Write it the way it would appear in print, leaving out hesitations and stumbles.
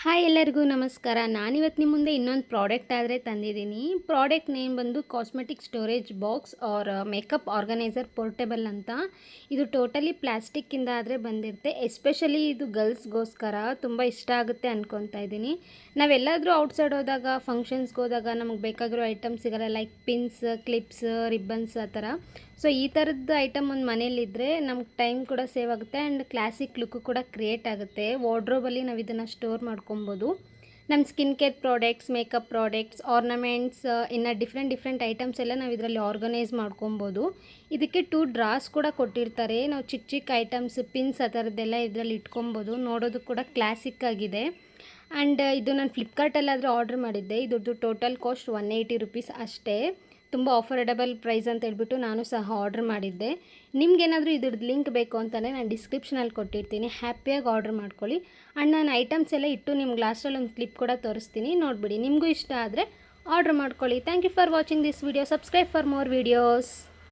Hi ಎಲ್ಲರಿಗೂ ನಮಸ್ಕಾರ. ನಾನಿವತ್ತು ನಿಮ್ಮ ಮುಂದೆ ಇನ್ನೊಂದು ಪ್ರಾಡಕ್ಟ್ ಆದರೆ ತಂದಿದ್ದೀನಿ. ಪ್ರಾಡಕ್ಟ್ ನೇಮ್ ಬಂದು cosmetic storage box or makeup organiser portable ಅಂತ. ಇದು ಟೋಟಲಿ ಪ್ಲಾಸ್ಟಿಕ್ಕಿಂದ ಆದರೆ ಬಂದಿರುತ್ತೆ. ಎಸ್ಪೆಷಲಿ ಇದು ಗರ್ಲ್ಸ್ಗೋಸ್ಕರ ತುಂಬ ಇಷ್ಟ ಆಗುತ್ತೆ ಅಂದ್ಕೊತಾ ಇದ್ದೀನಿ. ನಾವೆಲ್ಲಾದರೂ ಔಟ್ಸೈಡ್ ಹೋದಾಗ, ಫಂಕ್ಷನ್ಸ್ಗೆ ಹೋದಾಗ ನಮಗೆ ಬೇಕಾಗಿರೋ ಐಟಮ್ ಸಿಗಲ್ಲ, ಲೈಕ್ ಪಿನ್ಸ್, ಕ್ಲಿಪ್ಸ್, ರಿಬ್ಬನ್ಸ್ ಆ ಥರ. ಸೊ ಈ ಥರದ್ದು ಐಟಮ್ ಒಂದು ಮನೇಲಿದ್ದರೆ ನಮ್ಗೆ ಟೈಮ್ ಕೂಡ ಸೇವ್ ಆಗುತ್ತೆ ಆ್ಯಂಡ್ ಕ್ಲಾಸಿಕ್ ಲುಕ್ಕು ಕೂಡ ಕ್ರಿಯೇಟ್ ಆಗುತ್ತೆ. ವಾರ್ಡ್ರೋಬಲ್ಲಿ ನಾವು ಇದನ್ನು ಸ್ಟೋರ್ ಮಾಡ್ಕೊಬೋದು. ನಮ್ಮ skin care products, makeup products, ornaments, ಇನ್ನು ಡಿಫ್ರೆಂಟ್ ಐಟಮ್ಸ್ ಎಲ್ಲ ನಾವು ಇದರಲ್ಲಿ ಆರ್ಗನೈಸ್ ಮಾಡ್ಕೊಬೋದು. ಇದಕ್ಕೆ 2 ಡ್ರಾಸ್ ಕೂಡ ಕೊಟ್ಟಿರ್ತಾರೆ. ನಾವು ಚಿಕ್ಕ ಐಟಮ್ಸ್, ಪಿನ್ಸ್ ಆ ಥರದ್ದೆಲ್ಲ ಇದರಲ್ಲಿ ಇಟ್ಕೊಬೋದು. ನೋಡೋದು ಕೂಡ ಕ್ಲಾಸಿಕ್ ಆಗಿದೆ. ಆ್ಯಂಡ್ ಇದು ನಾನು ಫ್ಲಿಪ್ಕಾರ್ಟಲ್ಲಾದರೆ ಆರ್ಡ್ರ್ ಮಾಡಿದ್ದೆ. ಇದ್ರದ್ದು ಟೋಟಲ್ ಕಾಸ್ಟ್ 180 ರುಪೀಸ್ ಅಷ್ಟೇ. ತುಂಬ ಆಫರ್ಡೆಬಲ್ ಪ್ರೈಸ್ ಅಂತ ಹೇಳ್ಬಿಟ್ಟು ನಾನು ಸಹ ಆರ್ಡ್ರ್ ಮಾಡಿದ್ದೆ. ನಿಮ್ಗೇನಾದರೂ ಇದ್ರದ್ದು ಲಿಂಕ್ ಬೇಕು ಅಂತಲೇ ನಾನು ಡಿಸ್ಕ್ರಿಪ್ಷನಲ್ಲಿ ಕೊಟ್ಟಿರ್ತೀನಿ. ಹ್ಯಾಪಿಯಾಗಿ ಆರ್ಡ್ರ್ ಮಾಡ್ಕೊಳ್ಳಿ. ಆ್ಯಂಡ್ ನಾನು ಐಟಮ್ಸ್ ಎಲ್ಲ ಇಟ್ಟು ನಿಮ್ಗೆ ಲಾಸ್ಟಲ್ಲಿ ಒಂದು ಕ್ಲಿಪ್ ಕೂಡ ತೋರಿಸ್ತೀನಿ, ನೋಡಿಬಿಡಿ. ನಿಮಗೂ ಇಷ್ಟ ಆದರೆ ಆರ್ಡ್ರ್ ಮಾಡ್ಕೊಳ್ಳಿ. Thank you for watching this video. Subscribe for more videos.